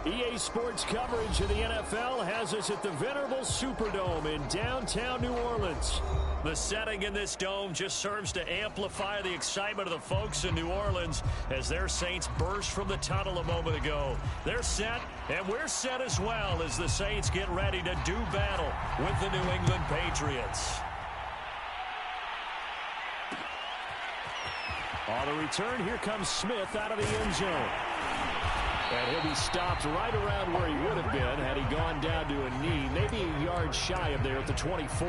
EA Sports coverage of the NFL has us at the venerable Superdome in downtown New Orleans. The setting in this dome just serves to amplify the excitement of the folks in New Orleans as their Saints burst from the tunnel a moment ago. They're set, and we're set as well as the Saints get ready to do battle with the New England Patriots. On the return, here comes Smith out of the end zone. And he'll be stopped right around where he would have been had he gone down to a knee, maybe a yard shy of there at the 24.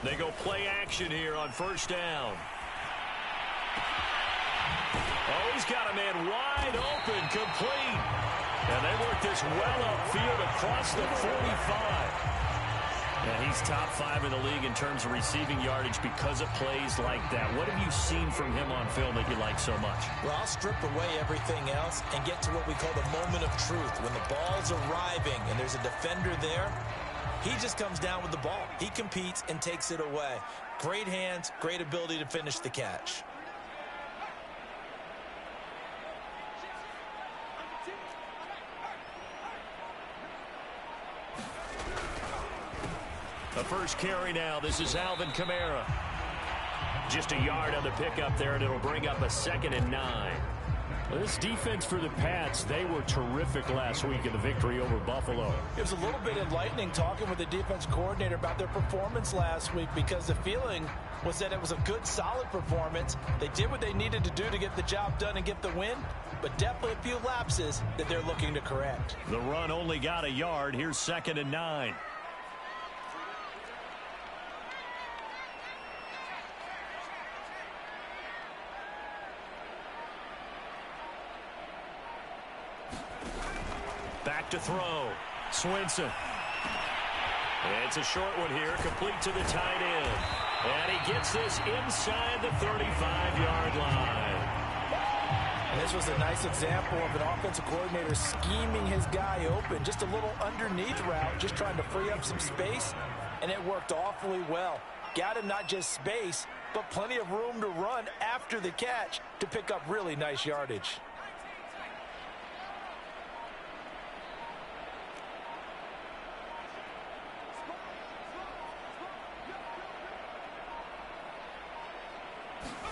They go play action here on first down. Oh, he's got a man wide open, complete. And they work this well upfield across the 45. And he's top 5 in the league in terms of receiving yardage because of plays like that. What have you seen from him on film that you like so much? Well, I'll strip away everything else and get to what we call the moment of truth. When the ball's arriving and there's a defender there, he just comes down with the ball. He competes and takes it away. Great hands, great ability to finish the catch. The first carry now. This is Alvin Kamara. Just a yard on the pickup there, and it'll bring up a 2nd and 9. Well, this defense for the Pats, they were terrific last week in the victory over Buffalo. It was a little bit enlightening talking with the defense coordinator about their performance last week because the feeling was that it was a good, solid performance. They did what they needed to do to get the job done and get the win, but definitely a few lapses that they're looking to correct. The run only got a yard. Here's 2nd and 9. Back to throw. Swinson. It's a short one here, complete to the tight end. And he gets this inside the 35-yard line. And this was a nice example of an offensive coordinator scheming his guy open. Just a little underneath route, just trying to free up some space, and it worked awfully well. Got him not just space, but plenty of room to run after the catch to pick up really nice yardage.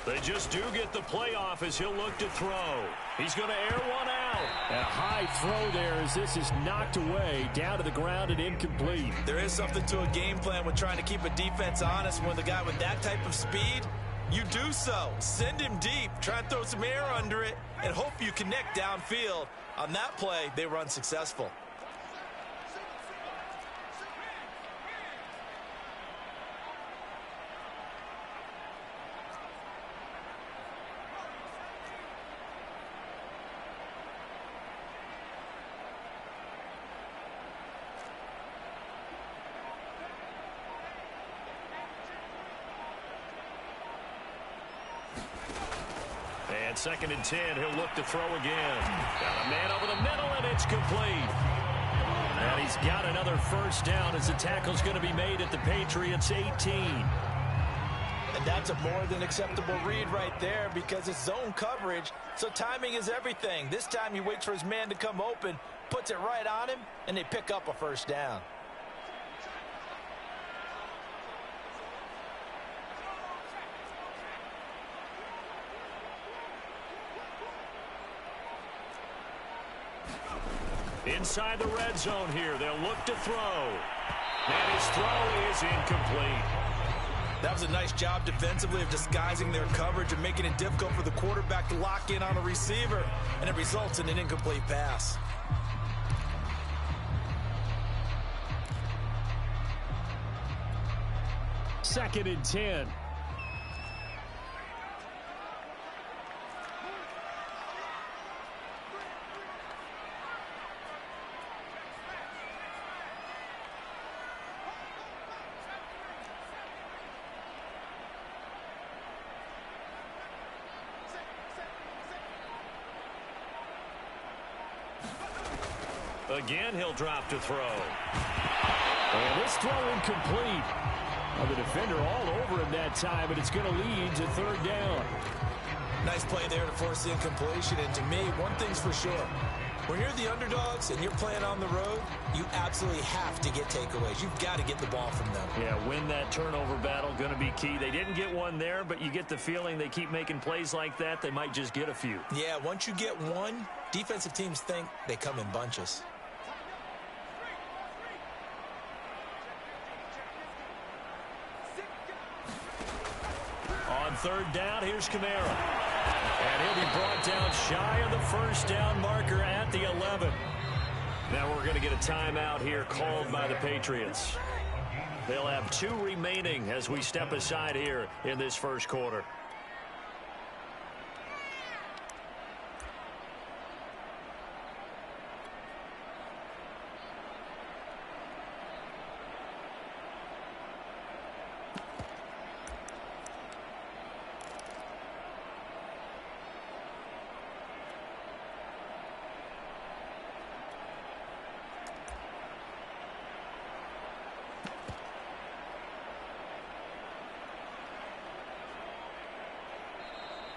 They just do get the playoff as he'll look to throw. He's going to air one out. And a high throw there as this is knocked away, down to the ground and incomplete. There is something to a game plan with trying to keep a defense honest when the guy with that type of speed, you do so. Send him deep, try and throw some air under it, and hope you connect downfield. On that play, they were unsuccessful. And 2nd and 10, he'll look to throw again. Got a man over the middle, and it's complete. And he's got another first down as the tackle's going to be made at the Patriots' 18. And that's a more than acceptable read right there because it's zone coverage, so timing is everything. This time he waits for his man to come open, puts it right on him, and they pick up a first down. Inside the red zone here, they'll look to throw. And his throw is incomplete. That was a nice job defensively of disguising their coverage and making it difficult for the quarterback to lock in on a receiver, and it results in an incomplete pass. 2nd and 10. Again, he'll drop to throw. And this throw incomplete. Well, the defender all over him that time, and it's going to lead to 3rd down. Nice play there to force the incompletion. And to me, one thing's for sure. When you're the underdogs and you're playing on the road, you absolutely have to get takeaways. You've got to get the ball from them. Yeah, win that turnover battle, going to be key. They didn't get one there, but you get the feeling they keep making plays like that, they might just get a few. Yeah, once you get one, defensive teams think they come in bunches. On 3rd down, here's Kamara. And he'll be brought down shy of the 1st down marker at the 11. Now we're going to get a timeout here called by the Patriots. They'll have 2 remaining as we step aside here in this 1st quarter.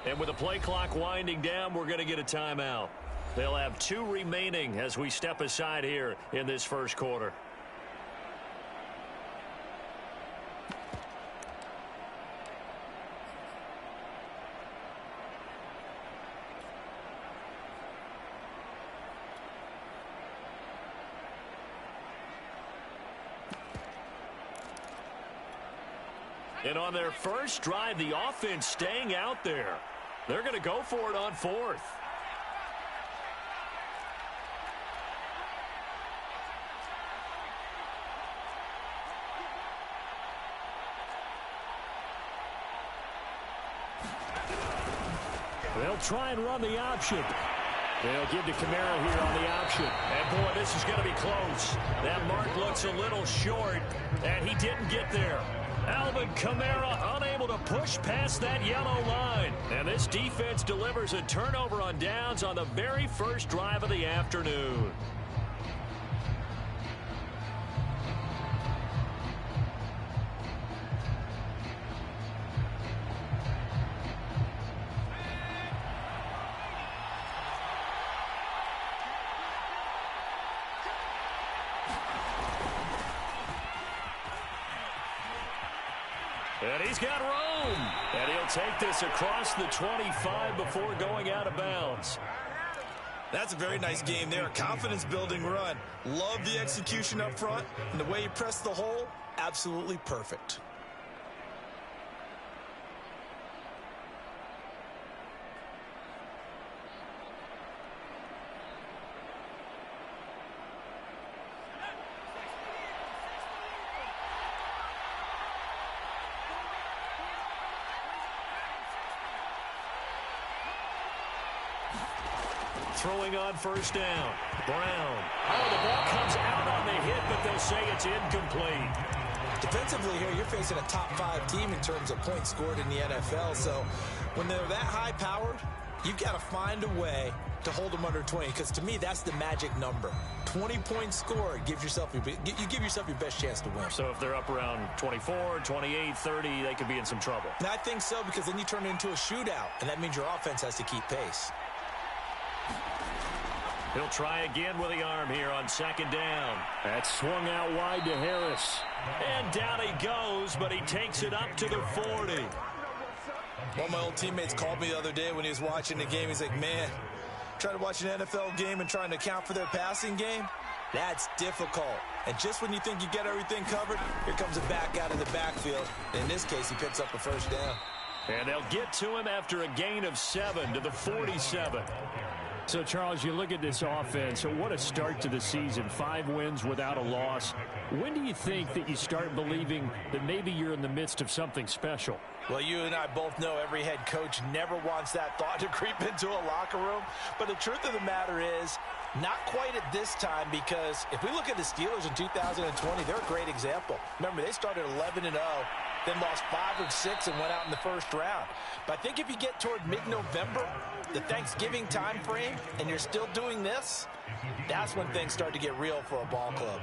And with the play clock winding down, we're going to get a timeout. They'll have 2 remaining as we step aside here in this 1st quarter. And on their first drive, the offense staying out there. They're going to go for it on 4th. They'll try and run the option. They'll give to Kamara here on the option. And, boy, this is going to be close. That mark looks a little short, and he didn't get there. Alvin Kamara unable to push past that yellow line. And this defense delivers a turnover on downs on the very first drive of the afternoon. And he's got room. And he'll take this across the 25 before going out of bounds. That's a very nice game there. A confidence-building run. Love the execution up front. And the way he pressed the hole, absolutely perfect. Throwing on first down. Brown. Oh, the ball comes out on the hit, but they'll say it's incomplete. Defensively here, you're facing a top 5 team in terms of points scored in the NFL. So when they're that high-powered, you've got to find a way to hold them under 20. Because to me, that's the magic number. 20 points scored, you give yourself your best chance to win. So if they're up around 24, 28, 30, they could be in some trouble. And I think so, because then you turn it into a shootout, and that means your offense has to keep pace. He'll try again with the arm here on second down. That's swung out wide to Harris. And down he goes, but he takes it up to the 40. One of my old teammates called me the other day when he was watching the game. He's like, man, trying to watch an NFL game and trying to account for their passing game, that's difficult. And just when you think you get everything covered, here comes a back out of the backfield. In this case, he picks up a first down. And they'll get to him after a gain of 7 to the 47. So, Charles, you look at this offense, what a start to the season. 5 wins without a loss. When do you think that you start believing that maybe you're in the midst of something special? Well, you and I both know every head coach never wants that thought to creep into a locker room. But the truth of the matter is, not quite at this time, because if we look at the Steelers in 2020, they're a great example. Remember, they started 11-0, then lost 5 of 6 and went out in the first round. But I think if you get toward mid-November, the Thanksgiving time frame, and you're still doing this, that's when things start to get real for a ball club.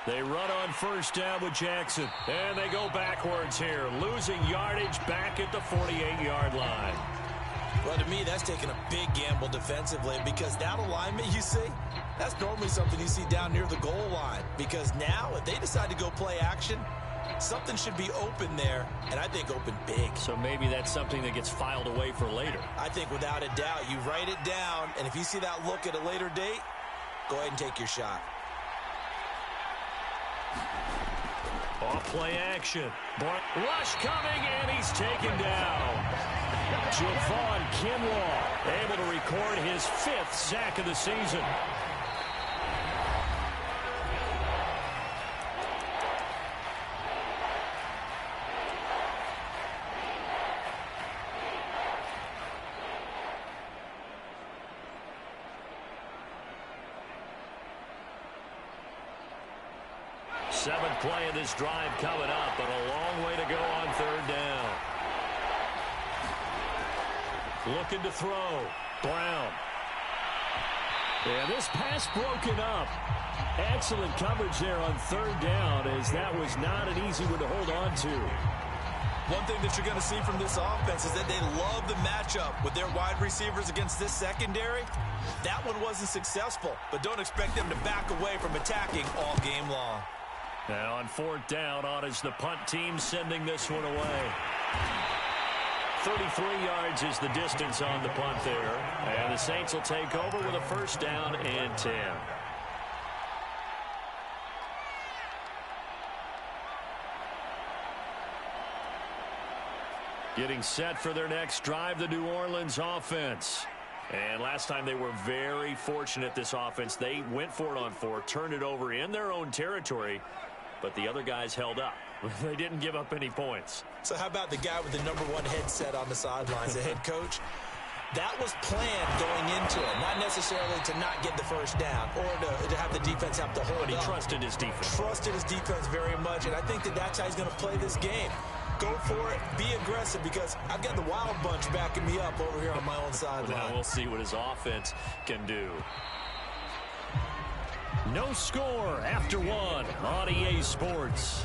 They run on first down with Jackson. And they go backwards here, losing yardage back at the 48-yard line. Well, to me, that's taking a big gamble defensively, because that alignment you see, that's normally something you see down near the goal line. Because now, if they decide to go play action, something should be open there, and I think open big. So maybe that's something that gets filed away for later. I think without a doubt, you write it down, and if you see that look at a later date, go ahead and take your shot. Off play action. Rush coming, and he's taken down. Javon Kinlaw able to record his 5th sack of the season. Seventh play of this drive coming up, but a long way to go on 3rd down. Looking to throw. Brown. And this pass broken up. Excellent coverage there on 3rd down, as that was not an easy one to hold on to. One thing that you're going to see from this offense is that they love the matchup with their wide receivers against this secondary. That one wasn't successful, but don't expect them to back away from attacking all game long. Now on 4th down, on is the punt team sending this one away. 33 yards is the distance on the punt there. And the Saints will take over with a 1st down and 10. Getting set for their next drive, the New Orleans offense. And last time they were very fortunate, this offense. They went for it on 4, turned it over in their own territory, but the other guys held up. They didn't give up any points. So how about the guy with the #1 headset on the sidelines, the head coach? That was planned going into it, not necessarily to not get the 1st down or to have the defense have to hold But he up. trusted his defense. Trusted his defense very much, and I think that that's how he's going to play this game. Go for it, be aggressive, because I've got the wild bunch backing me up over here on my own sideline. Now we'll see what his offense can do. No score after 1 on EA Sports.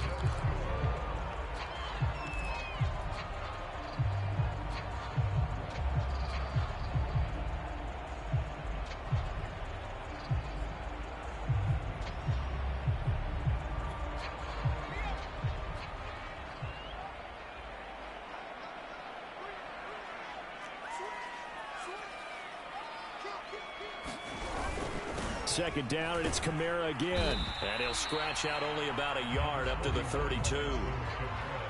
Second down, and it's Kamara again. And he'll scratch out only about a yard up to the 32.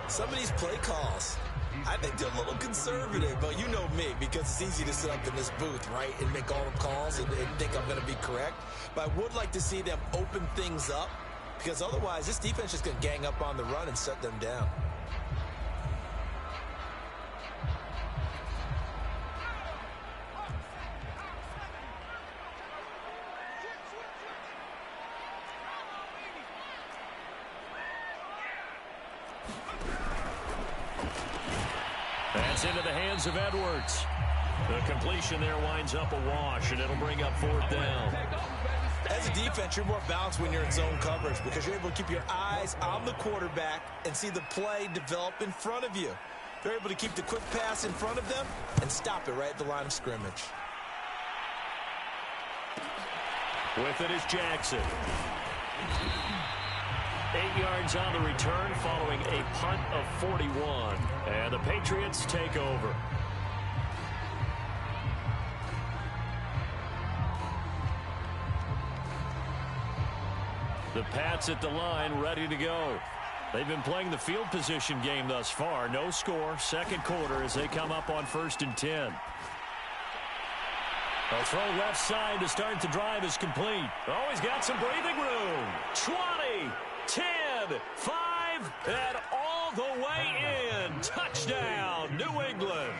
Some of these play calls, I think they're a little conservative, but you know me, because it's easy to sit up in this booth, right, and make all the calls and think I'm going to be correct. But I would like to see them open things up, because otherwise this defense is going to gang up on the run and shut them down. That's into the hands of Edwards. The completion there winds up a wash, and it'll bring up 4th down. As a defense, you're more balanced when you're in zone coverage, because you're able to keep your eyes on the quarterback and see the play develop in front of you. They're able to keep the quick pass in front of them and stop it right at the line of scrimmage. With it is Jackson. 8 yards on the return following a punt of 41. And the Patriots take over. The Pats at the line, ready to go. They've been playing the field position game thus far. No score, second quarter as they come up on 1st and 10. A throw left side to start the drive is complete. Oh, he's got some breathing room. 20, 10, 5, and all the way in. Touchdown, New England.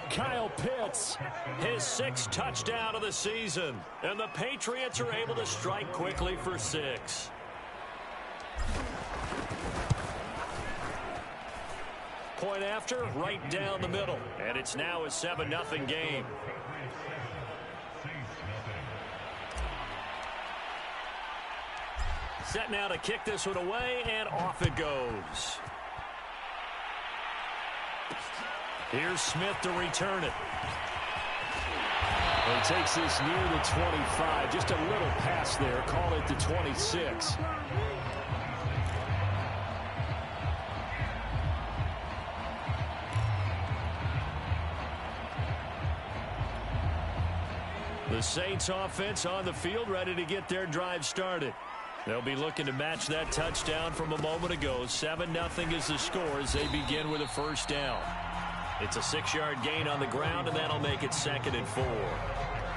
Kyle Pitts, his 6th touchdown of the season. And the Patriots are able to strike quickly for 6. Point after, right down the middle. And it's now a 7-0 game. Set now to kick this one away, and off it goes. Here's Smith to return it. He takes this near the 25. Just a little pass there. Call it the 26. The Saints offense on the field, ready to get their drive started. They'll be looking to match that touchdown from a moment ago. 7-0 is the score as they begin with a first down. It's a 6-yard gain on the ground, and that'll make it 2nd and 4.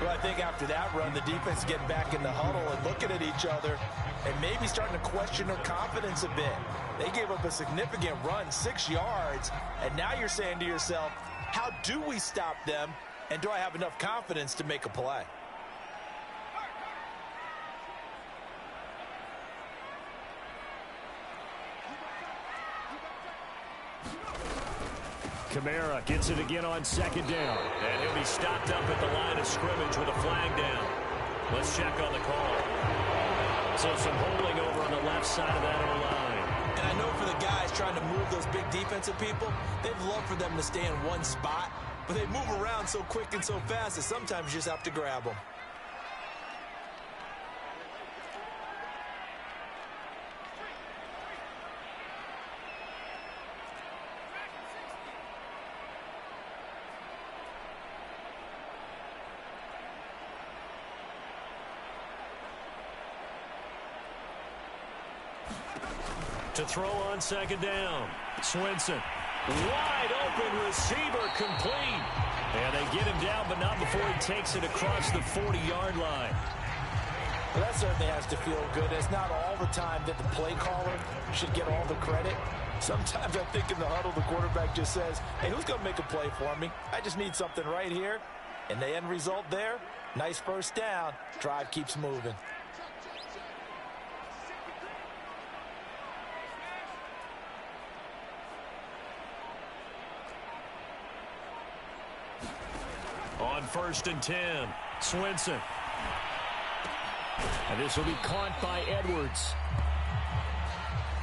Well, I think after that run, the defense is getting back in the huddle and looking at each other and maybe starting to question their confidence a bit. They gave up a significant run, 6 yards, and now you're saying to yourself, how do we stop them, and do I have enough confidence to make a play? Kamara gets it again on 2nd down. And he'll be stopped up at the line of scrimmage with a flag down. Let's check on the call. So some holding over on the left side of that O-line. And I know for the guys trying to move those big defensive people, they'd love for them to stay in one spot, but they move around so quick and so fast that sometimes you just have to grab them. To throw on 2nd down. Swinson. Wide open receiver complete. And they get him down, but not before he takes it across the 40-yard line. Well, that certainly has to feel good. It's not all the time that the play caller should get all the credit. Sometimes I think in the huddle, the quarterback just says, hey, who's going to make a play for me? I just need something right here. And the end result there, nice first down. Drive keeps moving. On 1st and 10, Swinson. And this will be caught by Edwards.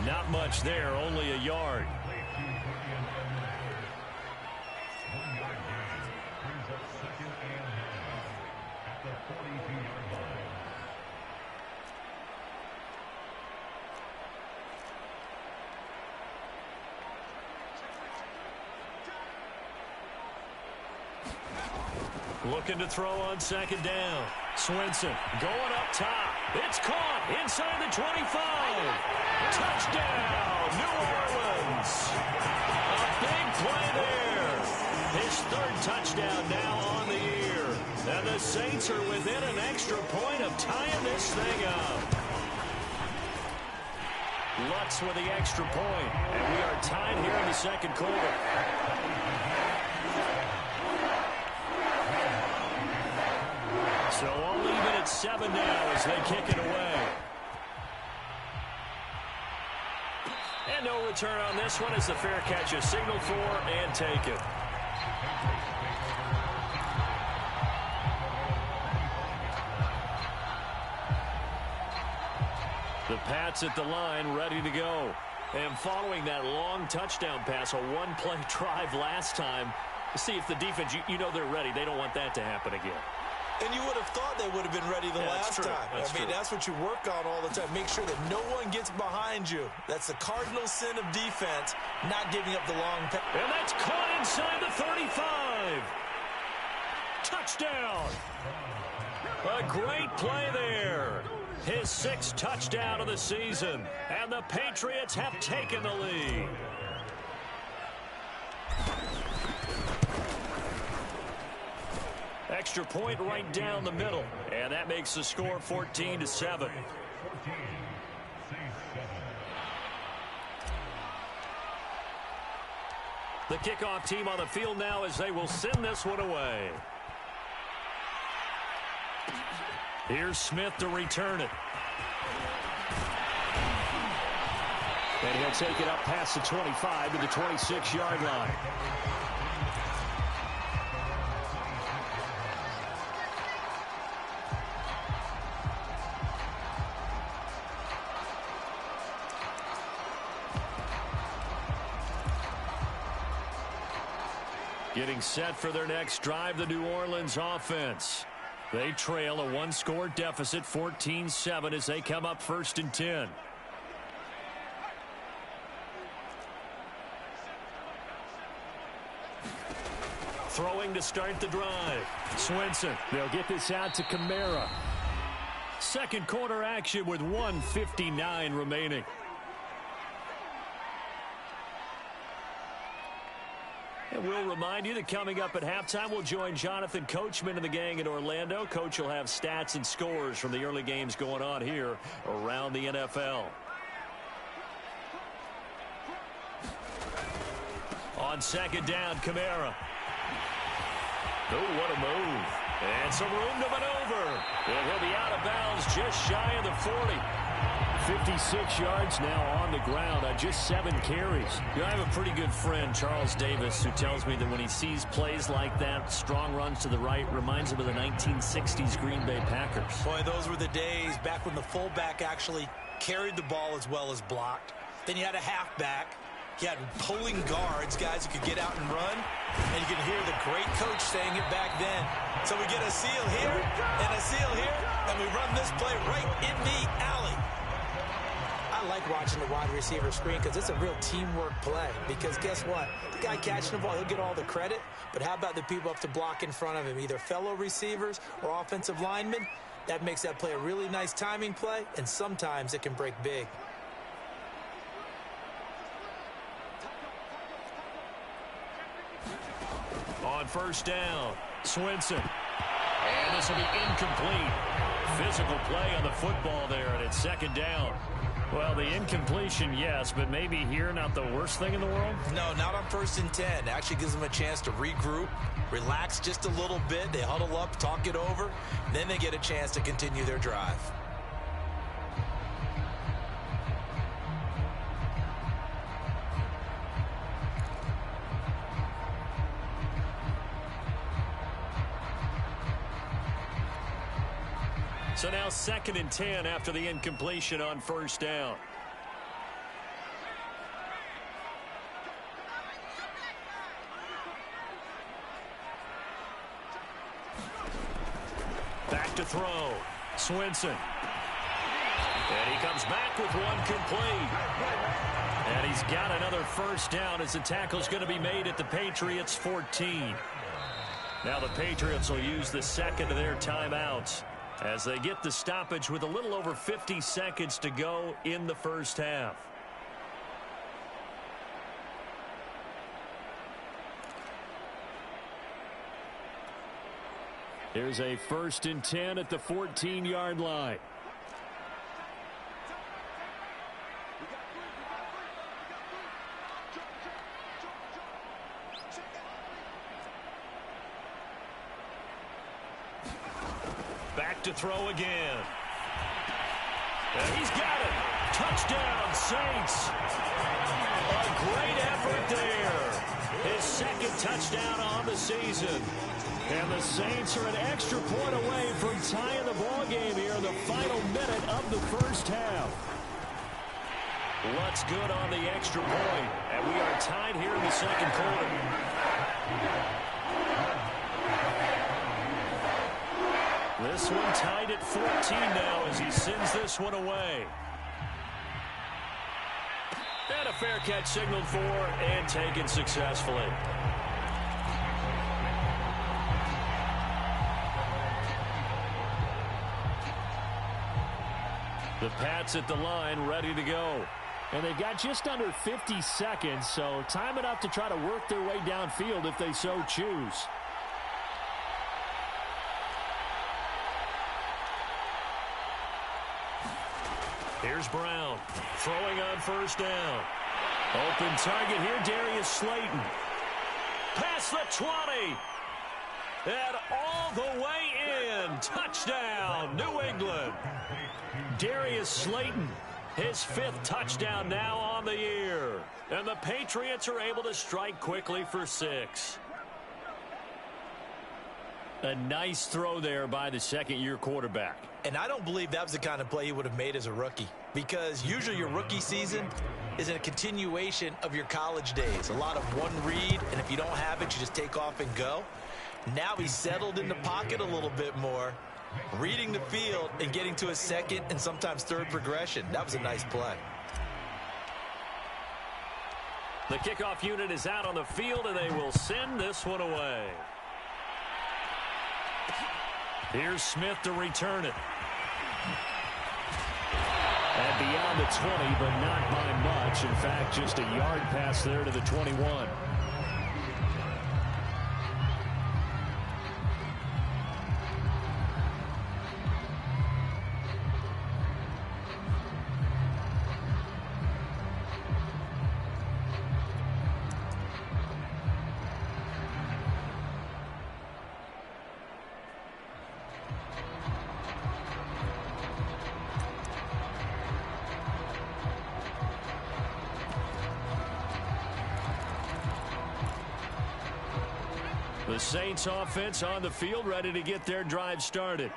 Not much there, only a yard. Looking to throw on 2nd down. Swinson going up top. It's caught inside the 25. Touchdown, New Orleans. A big play there. His 3rd touchdown now on the year. And the Saints are within an extra point of tying this thing up. Lutz with the extra point. And we are tied here in the 2nd quarter. So I'll leave it at 7 now as they kick it away. And no return on this one as the fair catch is signaled for and taken. The Pats at the line, ready to go. And following that long touchdown pass, a one-play drive last time, see if the defense, you know they're ready. They don't want that to happen again. And you would have thought they would have been ready the last time. That's what you work on all the time. Make sure that no one gets behind you. That's the cardinal sin of defense, not giving up the long pass. And that's caught inside the 35. Touchdown. A great play there. His 6th touchdown of the season. And the Patriots have taken the lead. Extra point right down the middle. And that makes the score 14-7. The kickoff team on the field now as they will send this one away. Here's Smith to return it. And he'll take it up past the 25 to the 26-yard line. Getting set for their next drive, the New Orleans offense. They trail a one-score deficit, 14-7, as they come up 1st and 10. Throwing to start the drive. Swinson. They'll get this out to Kamara. Second quarter action with 1:59 remaining. And we'll remind you that coming up at halftime, we'll join Jonathan Coachman and the gang in Orlando. Coach will have stats and scores from the early games going on here around the NFL. On 2nd down, Kamara. Oh, what a move. And some room to maneuver. And he'll be out of bounds just shy of the 40. 56 yards now on the ground on just 7 carries. You know, I have a pretty good friend, Charles Davis, who tells me that when he sees plays like that, strong runs to the right, reminds him of the 1960s Green Bay Packers. Boy, those were the days back when the fullback actually carried the ball as well as blocked. Then you had a halfback. You had pulling guards, guys who could get out and run. And you can hear the great coach saying it back then. So we get a seal here and a seal here, and we run this play right in the alley. I like watching the wide receiver screen because it's a real teamwork play. Because guess what? The guy catching the ball, he'll get all the credit. But how about the people up to block in front of him, either fellow receivers or offensive linemen? That makes that play a really nice timing play, and sometimes it can break big. On 1st down, Swinson. And this will be incomplete. Physical play on the football there, and it's 2nd down. Well, the incompletion, yes, but maybe here not the worst thing in the world? No, not on 1st and 10. Actually gives them a chance to regroup, relax just a little bit. They huddle up, talk it over. Then they get a chance to continue their drive. So now 2nd and 10 after the incompletion on 1st down. Back to throw. Swinson. And he comes back with one complete. And he's got another 1st down as the tackle's going to be made at the Patriots' 14. Now the Patriots will use the 2nd of their timeouts as they get the stoppage with a little over 50 seconds to go in the 1st half. Here's a 1st and 10 at the 14-yard line. Back to throw again. And he's got it. Touchdown, Saints. A great effort there. His 2nd touchdown on the season. And the Saints are an extra point away from tying the ball game here in the final minute of the 1st half. What's good on the extra point? And we are tied here in the 2nd quarter. This one tied at 14 now as he sends this one away. And a fair catch signaled for and taken successfully. The Pats at the line, ready to go. And they've got just under 50 seconds, so time enough to try to work their way downfield if they so choose. Here's Brown, throwing on first down. Open target here, Darius Slayton. Past the 20. And all the way in. Touchdown, New England. Darius Slayton, his 5th touchdown now on the year. And the Patriots are able to strike quickly for 6. A nice throw there by the second-year quarterback. And I don't believe that was the kind of play he would have made as a rookie, because usually your rookie season is a continuation of your college days. A lot of one read, and if you don't have it, you just take off and go. Now he's settled in the pocket a little bit more, reading the field and getting to his second and sometimes third progression. That was a nice play. The kickoff unit is out on the field, and they will send this one away. Here's Smith to return it. And beyond the 20, but not by much. In fact, just a yard pass there to the 21. The Saints offense on the field, ready to get their drive started.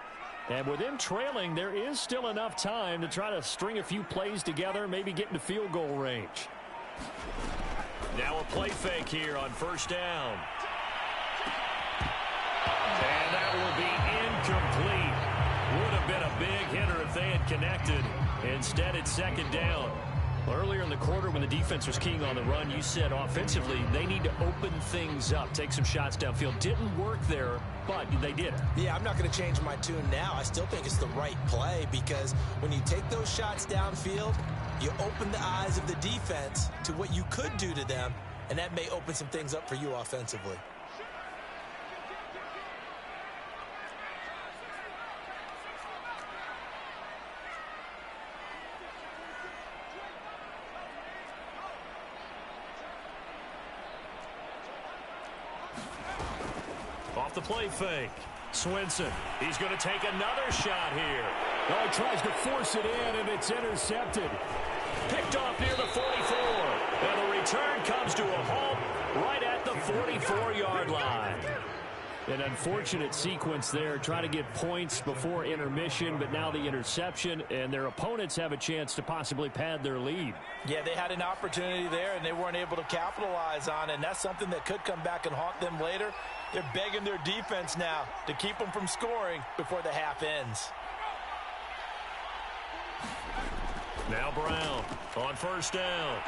And with them trailing, there is still enough time to try to string a few plays together, maybe get into field goal range. Now a play fake here on first down. And that will be incomplete. Would have been a big hitter if they had connected. Instead, it's second down. Well, earlier in the quarter when the defense was keying on the run, you said offensively they need to open things up, take some shots downfield. Didn't work there, but they did. Yeah, I'm not going to change my tune now. I still think it's the right play, because when you take those shots downfield, you open the eyes of the defense to what you could do to them, and that may open some things up for you offensively. Off the play fake. Swinson, he's going to take another shot here. Oh, he tries to force it in, and it's intercepted. Picked off near the 44. And the return comes to a halt right at the 44-yard line. An unfortunate sequence there, trying to get points before intermission, but now the interception, and their opponents have a chance to possibly pad their lead. Yeah, they had an opportunity there, and they weren't able to capitalize on it, and that's something that could come back and haunt them later. They're begging their defense now to keep them from scoring before the half ends. Now Brown on first down.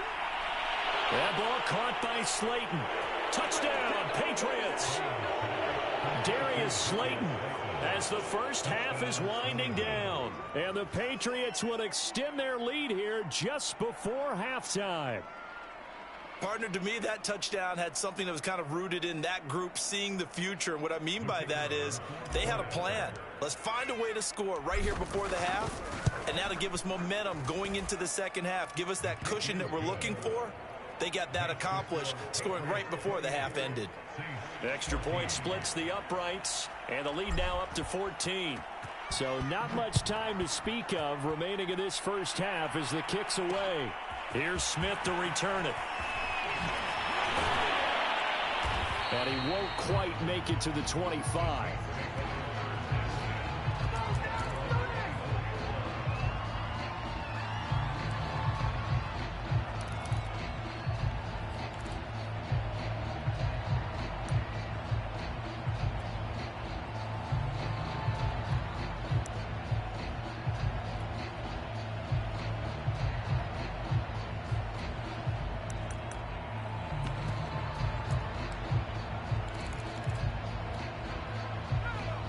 That ball caught by Slayton. Touchdown, Patriots. Darius Slayton as the first half is winding down. And the Patriots will extend their lead here just before halftime. Partner, to me, that touchdown had something that was kind of rooted in that group seeing the future. And what I mean by that is they had a plan. Let's find a way to score right here before the half. And that'll give us momentum going into the second half. Give us that cushion that we're looking for. They got that accomplished, scoring right before the half ended. Extra point splits the uprights, and the lead now up to 14. So not much time to speak of remaining in this first half as the kick's away. Here's Smith to return it. And he won't quite make it to the 25.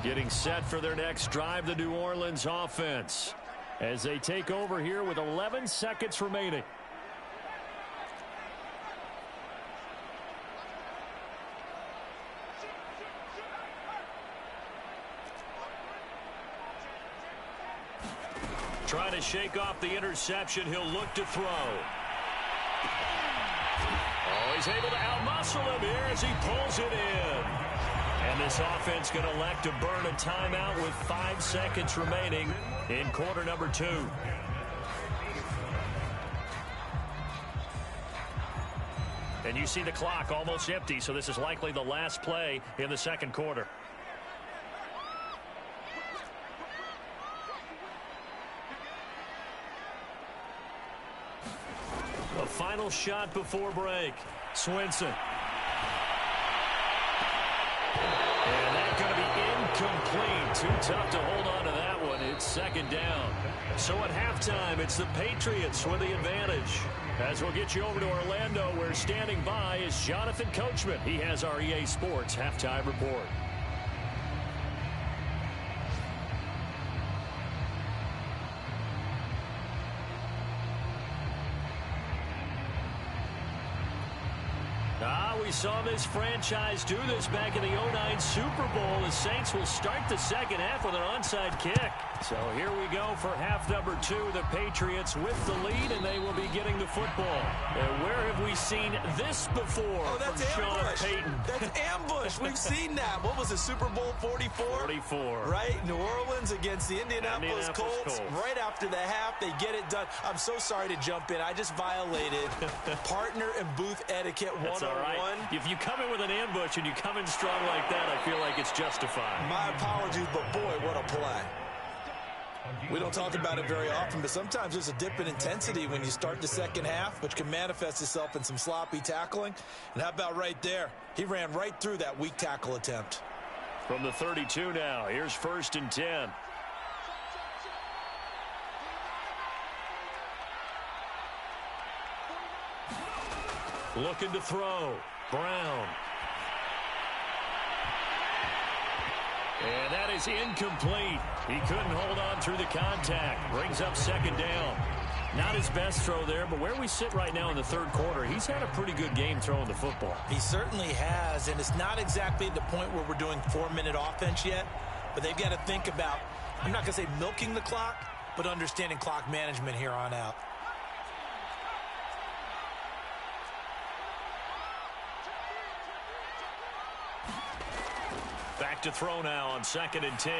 Getting set for their next drive, the New Orleans offense. as they take over here with 11 seconds remaining. Trying to shake off the interception. He'll look to throw. Oh, he's able to outmuscle him here as he pulls it in. And this offense going to elect to burn a timeout with 5 seconds remaining in quarter number 2. And you see the clock almost empty, so this is likely the last play in the second quarter. A final shot before break. Swinson. And that's going to be incomplete. Too tough to hold on to that one. It's second down. So at halftime, it's the Patriots with the advantage. As we'll get you over to Orlando, where standing by is Jonathan Coachman. He has our EA Sports halftime report. We saw this franchise do this back in the 2009 Super Bowl. The Saints will start the second half with an onside kick. So here we go for half number 2. The Patriots with the lead, and they will be getting the football. And where have we seen this before? Oh, that's from ambush. Sean Payton? That's ambush. We've seen that. What was it, Super Bowl 44? 44. Right? New Orleans against the Indianapolis Colts. Right after the half, they get it done. I'm so sorry to jump in. I just violated partner and booth etiquette 101. That's all right. If you come in with an ambush and you come in strong like that, I feel like it's justified. My apologies, but boy, what a play. We don't talk about it very often, but sometimes there's a dip in intensity when you start the second half, which can manifest itself in some sloppy tackling. And how about right there? He ran right through that weak tackle attempt. From the 32 now, here's 1st and 10. Looking to throw. Brown. And that is incomplete. He couldn't hold on through the contact. Brings up second down. Not his best throw there, but where we sit right now in the third quarter, he's had a pretty good game throwing the football. He certainly has, and it's not exactly the point where we're doing 4-minute offense yet, but they've got to think about, I'm not going to say milking the clock, but understanding clock management here on out. Back to throw now on 2nd and 10.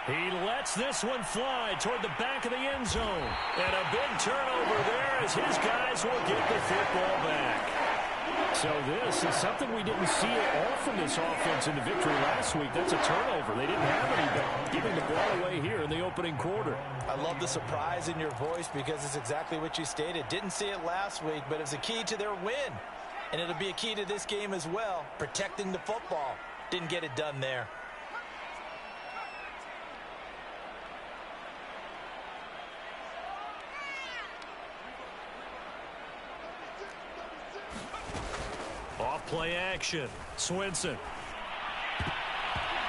He lets this one fly toward the back of the end zone. And a big turnover there as his guys will get the football back. So this is something we didn't see at all from this offense in the victory last week. That's a turnover. They didn't have anybody giving the ball away here in the opening quarter. I love the surprise in your voice because it's exactly what you stated. Didn't see it last week, but it's a key to their win. And it'll be a key to this game as well, protecting the football. Didn't get it done there. Off play action. Swinson.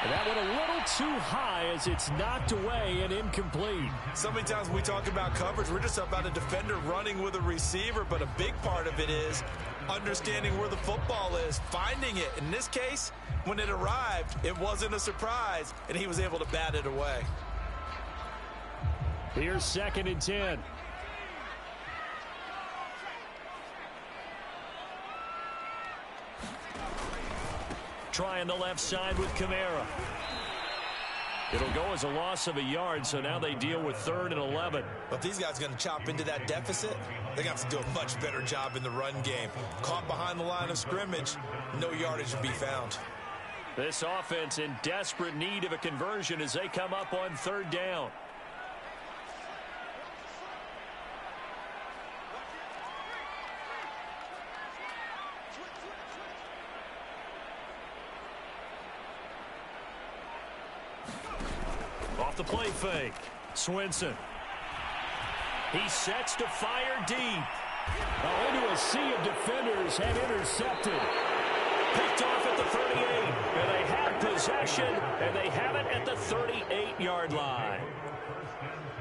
And that went a little too high as it's knocked away and incomplete. So many times when we talk about coverage, we're just about a defender running with a receiver, but a big part of it is understanding where the football is, finding it. In this case, when it arrived, it wasn't a surprise, and he was able to bat it away. Here's 2nd and 10. Trying the left side with Kamara. It'll go as a loss of a yard, so now they deal with 3rd and 11. But these guys are going to chop into that deficit. They got to do a much better job in the run game. Caught behind the line of scrimmage, no yardage to be found. This offense in desperate need of a conversion as they come up on 3rd down. Off the play fake. Swinson. He sets to fire deep. Into a sea of defenders and intercepted. Picked off at the 38. And they have possession, and they have it at the 38-yard line.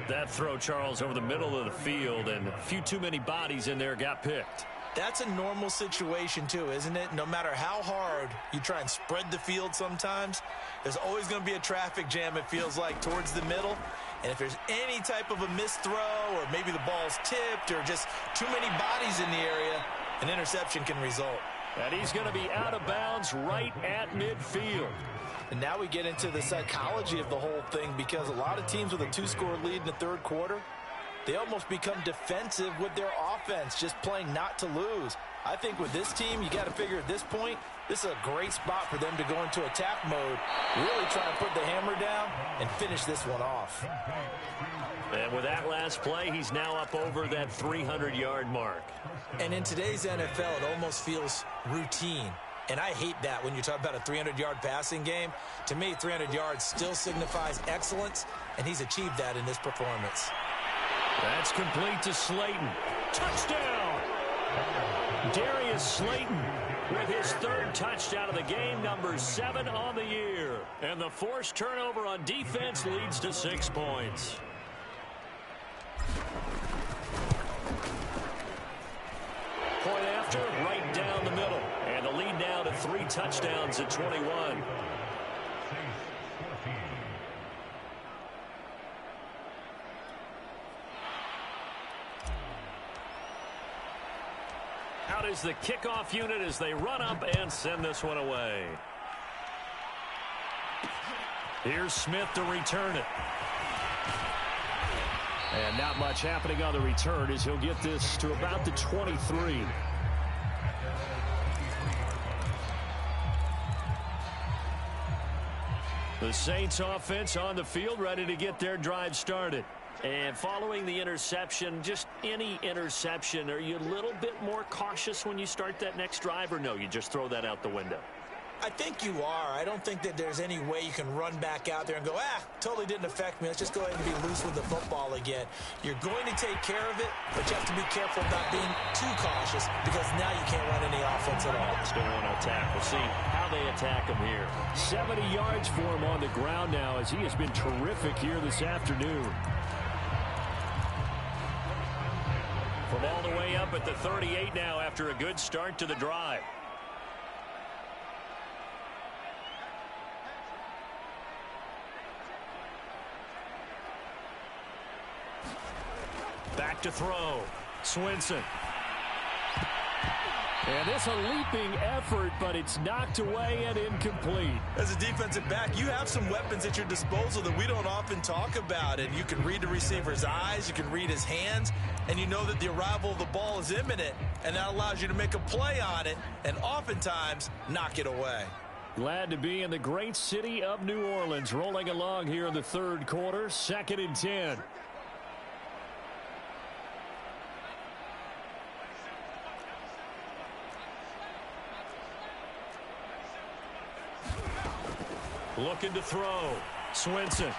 That throw, Charles, over the middle of the field, and a few too many bodies in there got picked. That's a normal situation, too, isn't it? No matter how hard you try and spread the field sometimes, there's always going to be a traffic jam, it feels like, towards the middle. And if there's any type of a missed throw or maybe the ball's tipped or just too many bodies in the area, an interception can result. And he's going to be out of bounds right at midfield. And now we get into the psychology of the whole thing, because a lot of teams with a 2-score lead in the third quarter, they almost become defensive with their offense, just playing not to lose. I think with this team, you got to figure at this point, this is a great spot for them to go into attack mode, really try to put the hammer down and finish this one off. And with that last play, he's now up over that 300-yard mark. And in today's NFL, it almost feels routine. And I hate that when you talk about a 300-yard passing game. To me, 300 yards still signifies excellence, and he's achieved that in this performance. That's complete to Slayton. Touchdown! Darius Slayton with his third touchdown of the game, number 7 on the year. And the forced turnover on defense leads to 6 points. Point after, right down the middle. And the lead now to 3 touchdowns at 21. Out is the kickoff unit as they run up and send this one away. Here's Smith to return it. And not much happening on the return as he'll get this to about the 23. The Saints offense on the field, ready to get their drive started. And following the interception, just any interception, are you a little bit more cautious when you start that next drive, or no, you just throw that out the window? I think you are. I don't think that there's any way you can run back out there and go, totally didn't affect me. Let's just go ahead and be loose with the football again. You're going to take care of it, but you have to be careful about being too cautious, because now you can't run any offense at all. Still want to attack. We'll see how they attack him here. 70 yards for him on the ground now, as he has been terrific here this afternoon. From all the way up at the 38 now after a good start to the drive. Back to throw. Swinson. And this a leaping effort, but it's knocked away and incomplete. As a defensive back, you have some weapons at your disposal that we don't often talk about. And you can read the receiver's eyes, you can read his hands, and you know that the arrival of the ball is imminent. And that allows you to make a play on it and oftentimes knock it away. Glad to be in the great city of New Orleans, rolling along here in the third quarter, 2nd and 10. Looking to throw. Swinson.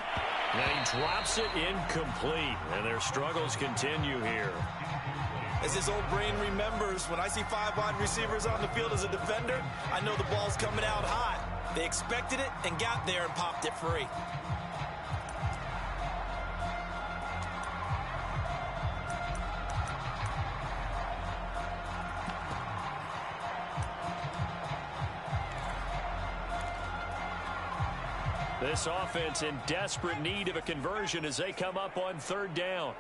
And he drops it incomplete. And their struggles continue here. As his old brain remembers, when I see 5 wide receivers on the field as a defender, I know the ball's coming out hot. They expected it and got there and popped it free. This offense in desperate need of a conversion as they come up on 3rd down.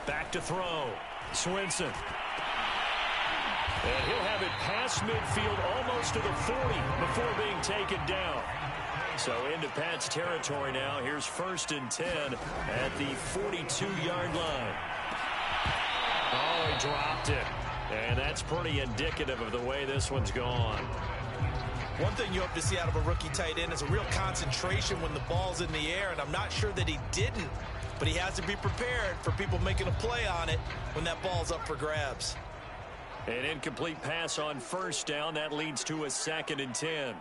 Back to throw. Swinson. And he'll have it past midfield almost to the 40 before being taken down. So into Pat's territory now. Here's 1st and 10 at the 42-yard line. Oh, he dropped it. And that's pretty indicative of the way this one's gone. One thing you hope to see out of a rookie tight end is a real concentration when the ball's in the air, and I'm not sure that he didn't, but he has to be prepared for people making a play on it when that ball's up for grabs. An incomplete pass on 1st down. That leads to a 2nd and 10.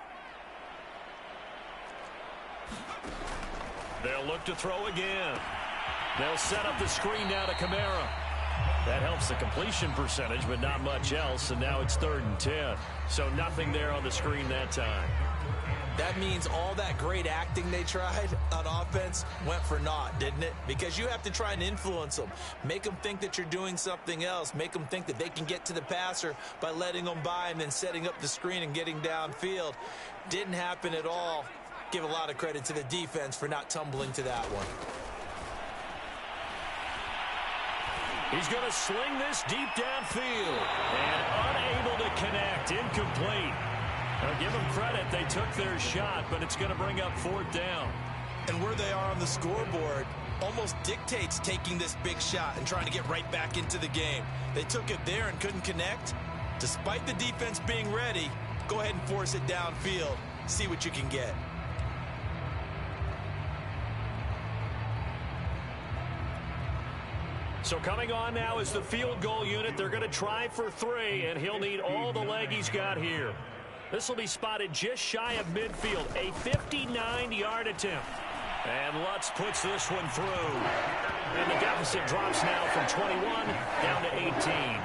They'll look to throw again. They'll set up the screen now to Kamara. That helps the completion percentage, but not much else, and now it's 3rd and 10. So nothing there on the screen that time. That means all that great acting they tried on offense went for naught, didn't it? Because you have to try and influence them. Make them think that you're doing something else. Make them think that they can get to the passer by letting them by and then setting up the screen and getting downfield. Didn't happen at all. Give a lot of credit to the defense for not tumbling to that one. He's going to sling this deep downfield. And unable to connect. Incomplete. Now, give them credit. They took their shot, but it's going to bring up 4th down. And where they are on the scoreboard almost dictates taking this big shot and trying to get right back into the game. They took it there and couldn't connect. Despite the defense being ready, go ahead and force it downfield. See what you can get. So coming on now is the field goal unit. They're going to try for 3, and he'll need all the leg he's got here. This will be spotted just shy of midfield, a 59-yard attempt. And Lutz puts this one through. And the deficit drops now from 21 down to 18.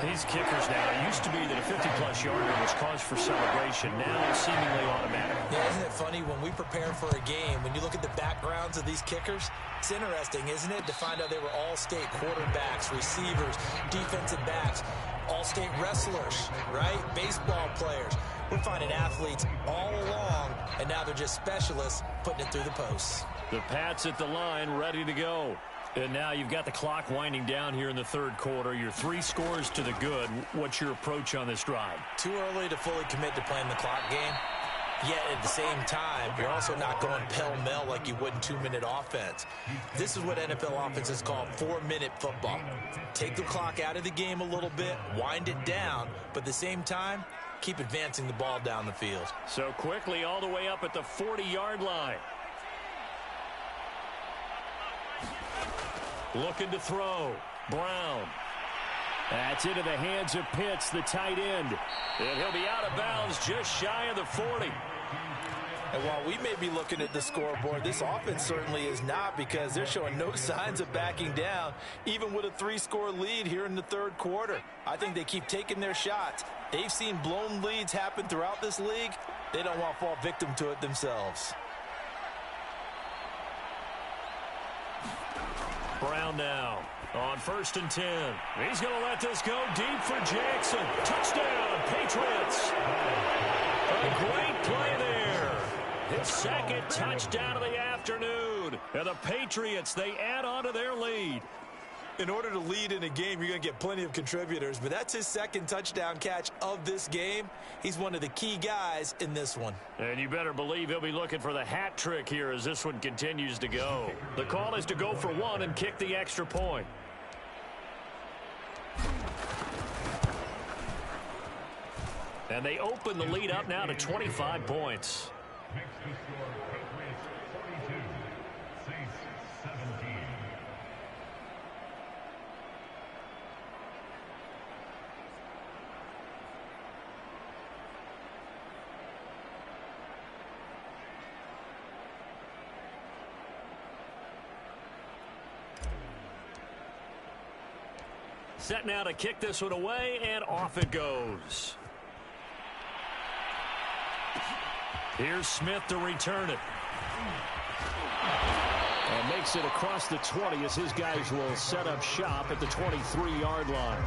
These kickers now, it used to be that a 50-plus yarder was cause for celebration. Now it's seemingly automatic. Yeah, isn't it funny when we prepare for a game, when you look at the backgrounds of these kickers, it's interesting, isn't it, to find out they were all-state quarterbacks, receivers, defensive backs, all-state wrestlers, right? Baseball players. We're finding athletes all along, and now they're just specialists putting it through the posts. The Pats at the line, ready to go. And now you've got the clock winding down here in the 3rd quarter. You're 3 scores to the good. What's your approach on this drive? Too early to fully commit to playing the clock game. Yet at the same time, you're also not going pell-mell like you would in 2-minute offense. This is what NFL offenses call 4-minute football. Take the clock out of the game a little bit, wind it down, but at the same time, keep advancing the ball down the field. So quickly all the way up at the 40-yard line. Looking to throw. Brown. That's into the hands of Pitts, the tight end. And he'll be out of bounds just shy of the 40. And while we may be looking at the scoreboard, this offense certainly is not, because they're showing no signs of backing down, even with a 3-score lead here in the 3rd quarter. I think they keep taking their shots. They've seen blown leads happen throughout this league. They don't want to fall victim to it themselves. Brown now on 1st and 10. He's going to let this go deep for Jackson. Touchdown, Patriots. A great play there. His 2nd touchdown of the afternoon. And the Patriots, they add on to their lead. In order to lead in a game, you're going to get plenty of contributors, but that's his 2nd touchdown catch of this game. He's one of the key guys in this one. And you better believe he'll be looking for the hat trick here as this one continues to go. The call is to go for 1 and kick the extra point. And they open the lead up now to 25 points. Set now to kick this one away, and off it goes. Here's Smith to return it. And makes it across the 20 as his guys will set up shop at the 23-yard line.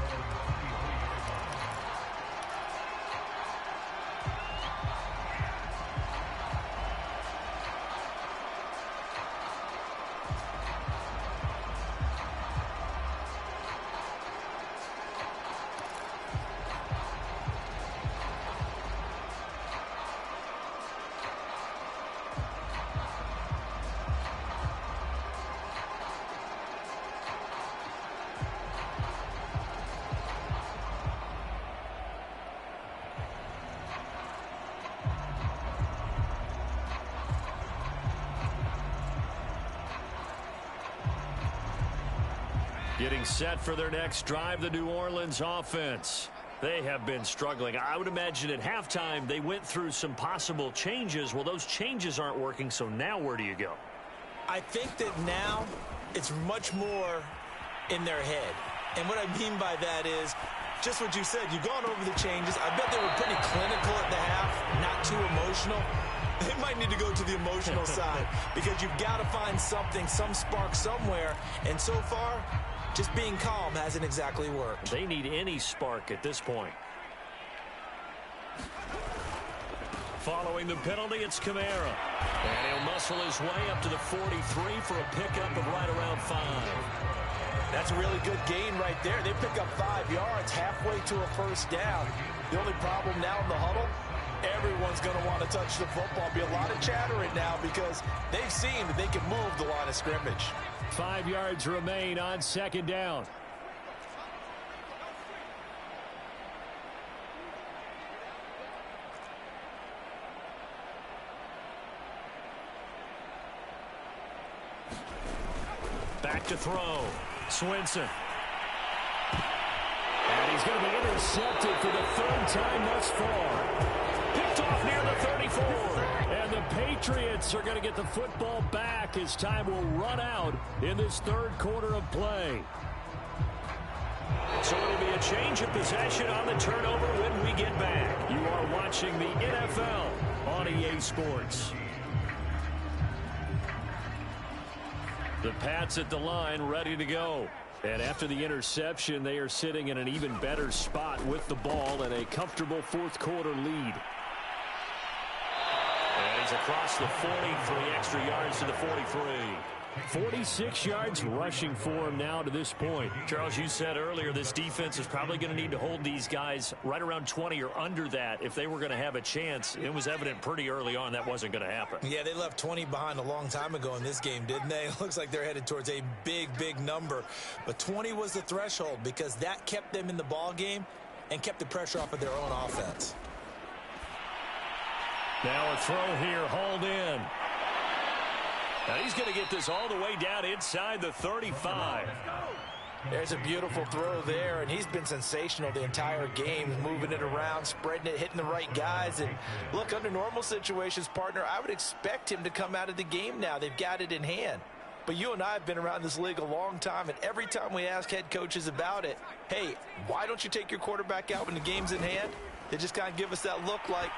Getting set for their next drive, the New Orleans offense. They have been struggling. I would imagine at halftime they went through some possible changes. Well, those changes aren't working, so now where do you go? I think that now it's much more in their head. And what I mean by that is just what you said. You've gone over the changes. I bet they were pretty clinical at the half, not too emotional. They might need to go to the emotional side because you've got to find something, some spark somewhere. And so far, just being calm hasn't exactly worked. They need any spark at this point. Following the penalty, it's Kamara. And he'll muscle his way up to the 43 for a pickup of right around 5. That's a really good gain right there. They pick up 5 yards halfway to a first down. The only problem now in the huddle, everyone's going to want to touch the football. Be a lot of chattering now because they've seen that they can move the line of scrimmage. 5 yards remain on second down. Back to throw. Swinson. And he's going to be intercepted for the 3rd time thus far. Picked off near the 34. And the Patriots are going to get the football back as time will run out in this 3rd quarter of play. So it'll be a change of possession on the turnover when we get back. You are watching the NFL on EA Sports. The Pats at the line, ready to go. And after the interception, they are sitting in an even better spot with the ball and a comfortable 4th quarter lead. And he's across the 40, 3 extra yards to the 43. 46 yards rushing for him now to this point. Charles, you said earlier this defense is probably going to need to hold these guys right around 20 or under that if they were going to have a chance. It was evident pretty early on that wasn't going to happen. Yeah, they left 20 behind a long time ago in this game, didn't they? It looks like they're headed towards a big, big number. But 20 was the threshold because that kept them in the ball game and kept the pressure off of their own offense. Now a throw here, hauled in. Now he's going to get this all the way down inside the 35. There's a beautiful throw there, and he's been sensational the entire game, moving it around, spreading it, hitting the right guys. And look, under normal situations, partner, I would expect him to come out of the game now. They've got it in hand. But you and I have been around this league a long time, and every time we ask head coaches about it, hey, why don't you take your quarterback out when the game's in hand? They just kind of give us that look like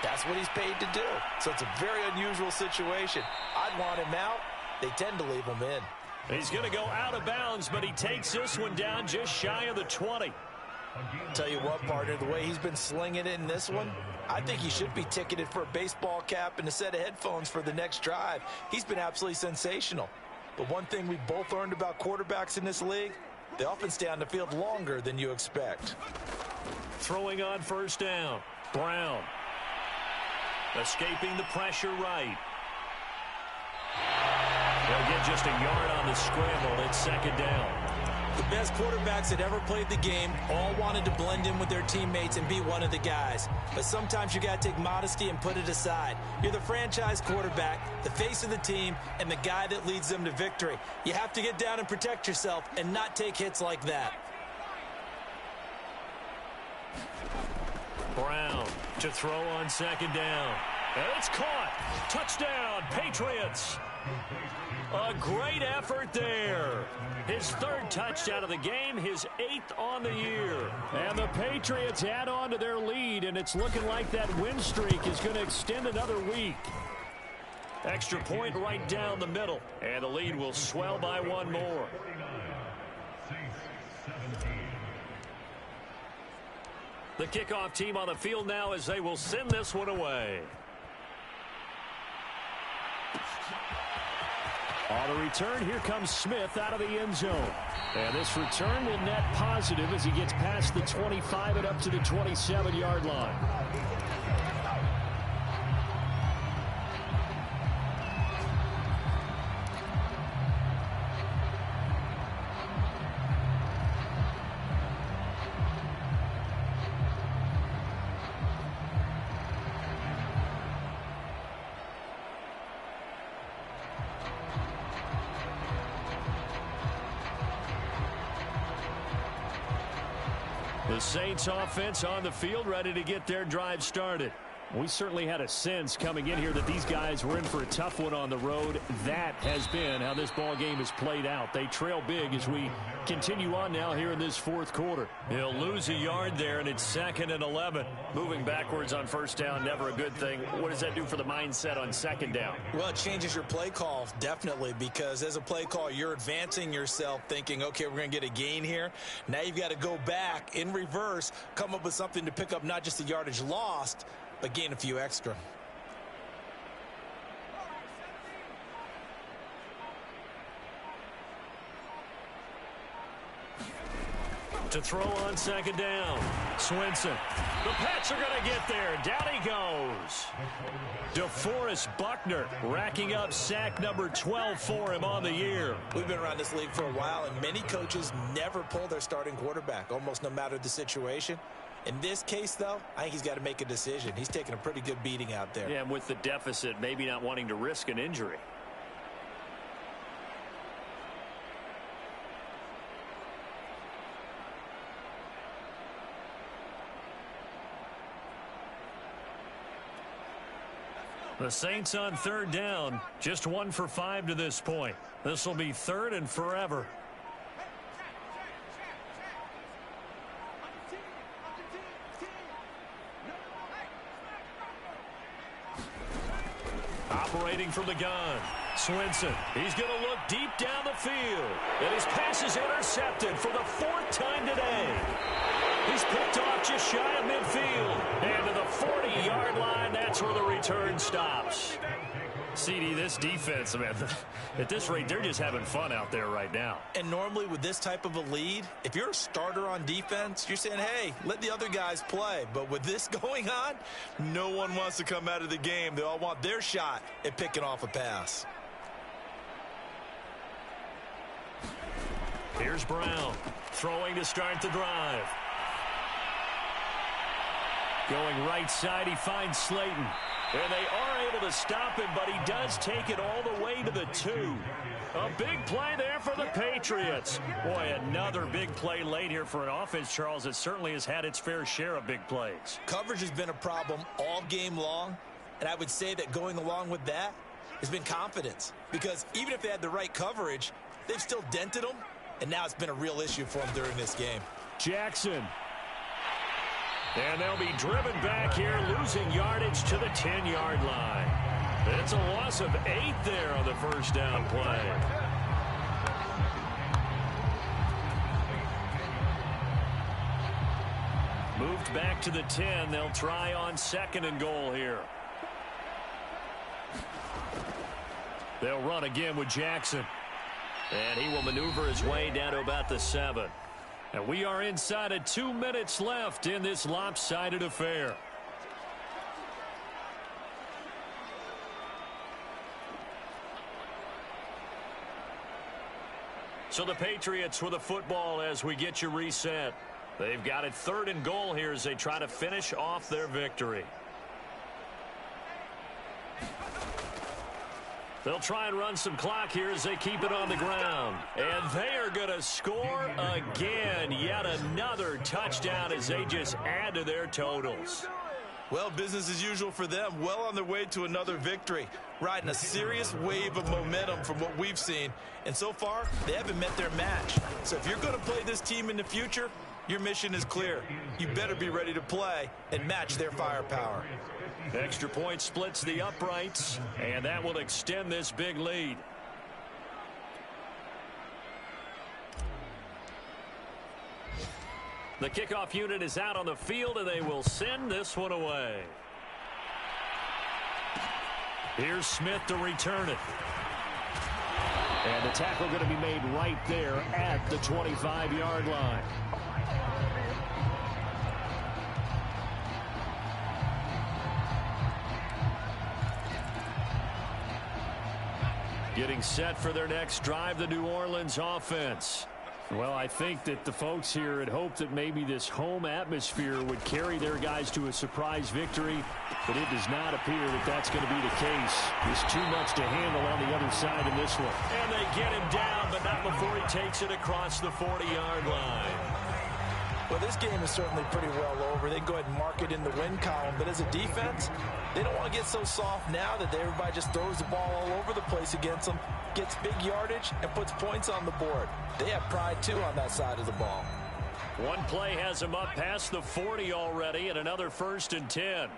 that's what he's paid to do. So it's a very unusual situation. I'd want him out. They tend to leave him in. He's going to go out of bounds, but he takes this one down just shy of the 20. Tell you what, partner, the way he's been slinging it in this one, I think he should be ticketed for a baseball cap and a set of headphones for the next drive. He's been absolutely sensational. But one thing we both learned about quarterbacks in this league, they often stay on the field longer than you expect. Throwing on first down. Brown. Escaping the pressure right. They'll get just a yard on the scramble. It's second down. The best quarterbacks that ever played the game all wanted to blend in with their teammates and be one of the guys. But sometimes you got to take modesty and put it aside. You're the franchise quarterback, the face of the team, and the guy that leads them to victory. You have to get down and protect yourself and not take hits like that. Brown to throw on second down. And it's caught. Touchdown, Patriots. A great effort there. His 3rd touchdown of the game, his 8th on the year. And the Patriots add on to their lead, and it's looking like that win streak is going to extend another week. Extra point right down the middle, and the lead will swell by one more. The kickoff team on the field now as they will send this one away. On the return, here comes Smith out of the end zone. And this return will net positive as he gets past the 25 and up to the 27-yard line. The Saints offense on the field ready to get their drive started. We certainly had a sense coming in here that these guys were in for a tough one on the road. That has been how this ball game has played out. They trail big as we continue on now here in this fourth quarter. He'll lose a yard there, and it's 2nd and 11. Moving backwards on first down, never a good thing. What does that do for the mindset on second down? Well, it changes your play call, definitely, because as a play call, you're advancing yourself thinking, okay, we're going to get a gain here. Now you've got to go back in reverse, come up with something to pick up not just the yardage lost, but gain a few extra. To throw on second down. Swinson. The Pats are going to get there. Down he goes. DeForest Buckner racking up sack number 12 for him on the year. We've been around this league for a while, and many coaches never pull their starting quarterback, almost no matter the situation. In this case, though, I think he's got to make a decision. He's taking a pretty good beating out there. Yeah, and with the deficit, maybe not wanting to risk an injury. The Saints on third down, just 1 for 5 to this point. This will be 3rd and forever. Operating from the gun, Swinson. He's going to look deep down the field. And his pass is intercepted for the 4th time today. He's picked off just shy of midfield. And to the 40-yard line, that's where the return stops. CD, this defense, man, at this rate, they're just having fun out there right now. And normally with this type of a lead, if you're a starter on defense, you're saying, hey, let the other guys play. But with this going on, no one wants to come out of the game. They all want their shot at picking off a pass. Here's Brown throwing to start the drive. Going right side, he finds Slayton. And they are able to stop him, but he does take it all the way to the 2. A big play there for the Patriots. Boy, another big play late here for an offense, Charles, that certainly has had its fair share of big plays. Coverage has been a problem all game long, and I would say that going along with that has been confidence. Because even if they had the right coverage, they've still dented them, and now it's been a real issue for them during this game. Jackson. And they'll be driven back here, losing yardage to the 10-yard line. It's a loss of 8 there on the first down play. Moved back to the 10. They'll try on 2nd and goal here. They'll run again with Jackson. And he will maneuver his way down to about the 7. And we are inside of 2 minutes left in this lopsided affair. So the Patriots with the football as we get you reset. They've got it 3rd and goal here as they try to finish off their victory. They'll try and run some clock here as they keep it on the ground. And they are going to score again. Yet another touchdown as they just add to their totals. Well, business as usual for them. Well on their way to another victory. Riding a serious wave of momentum from what we've seen. And so far, they haven't met their match. So if you're going to play this team in the future, your mission is clear. You better be ready to play and match their firepower. Extra point splits the uprights, and that will extend this big lead. The kickoff unit is out on the field, and they will send this one away. Here's Smith to return it. And the tackle going to be made right there at the 25-yard line. Getting set for their next drive, the New Orleans offense. Well, I think that the folks here had hoped that maybe this home atmosphere would carry their guys to a surprise victory, but it does not appear that that's going to be the case. There's too much to handle on the other side in this one. And they get him down, but not before he takes it across the 40-yard line. Well, this game is certainly pretty well over. They can go ahead and mark it in the win column. But as a defense, they don't want to get so soft now that everybody just throws the ball all over the place against them, gets big yardage, and puts points on the board. They have pride, too, on that side of the ball. One play has him up past the 40 already, and another 1st and 10.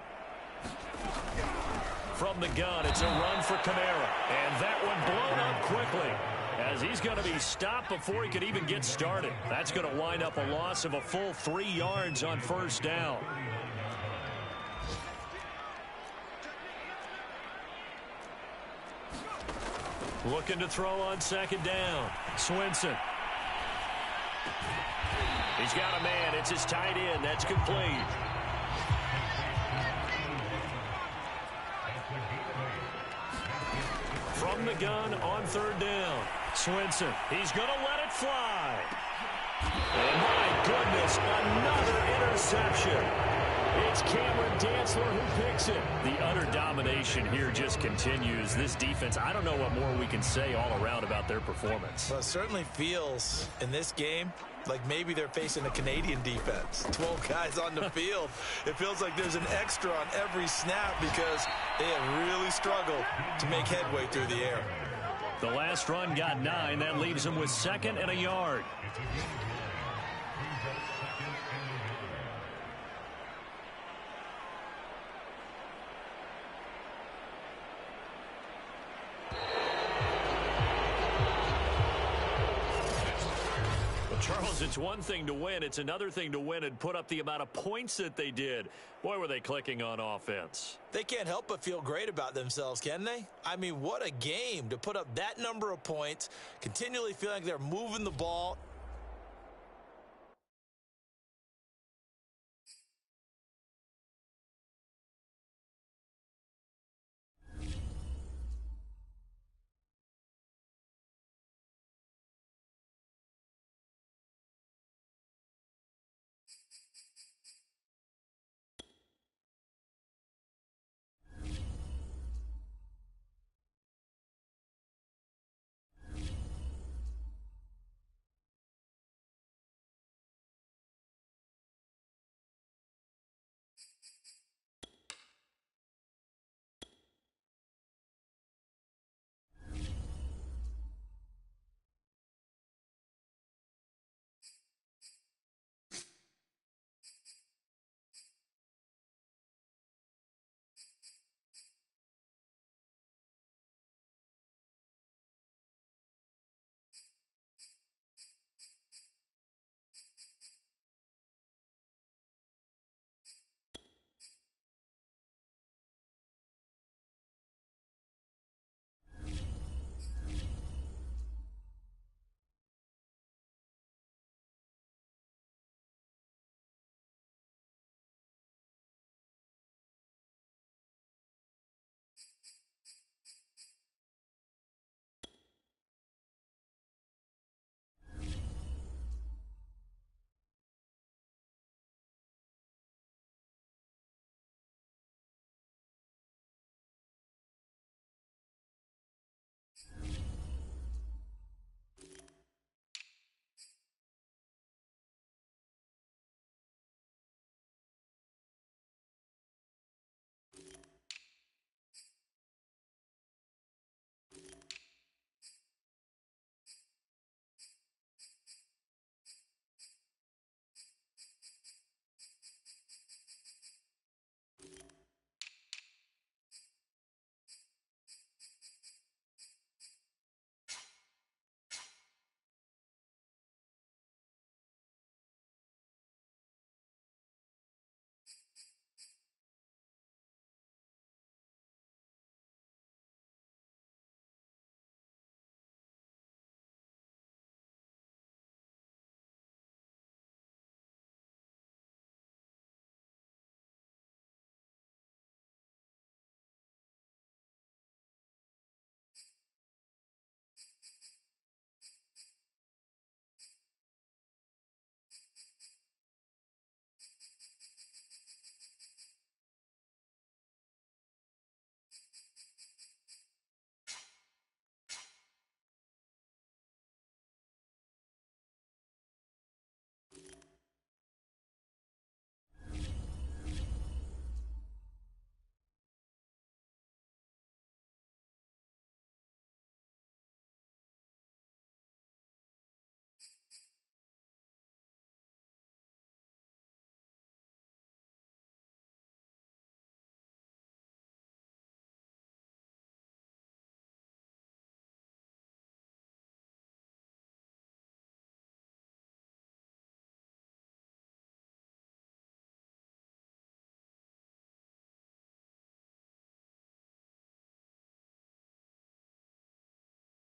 From the gun, it's a run for Kamara. And that one blown up quickly, as he's going to be stopped before he could even get started. That's going to wind up a loss of a full 3 yards on 1st down. Looking to throw on 2nd down. Swinson. He's got a man. It's his tight end. That's complete. From the gun on 3rd down. Swinson. He's going to let it fly. And my goodness, another interception. It's Cameron Dantzler who picks it. The utter domination here just continues. This defense, I don't know what more we can say all around about their performance. Well, it certainly feels in this game like maybe they're facing a Canadian defense. 12 guys on the field. It feels like there's an extra on every snap because they have really struggled to make headway through the air. The last run got 9. That leaves them with 2nd and a yard. Charles, it's one thing to win. It's another thing to win and put up the amount of points that they did. Boy, were they clicking on offense. They can't help but feel great about themselves, can they? I mean, what a game to put up that number of points, continually feeling like they're moving the ball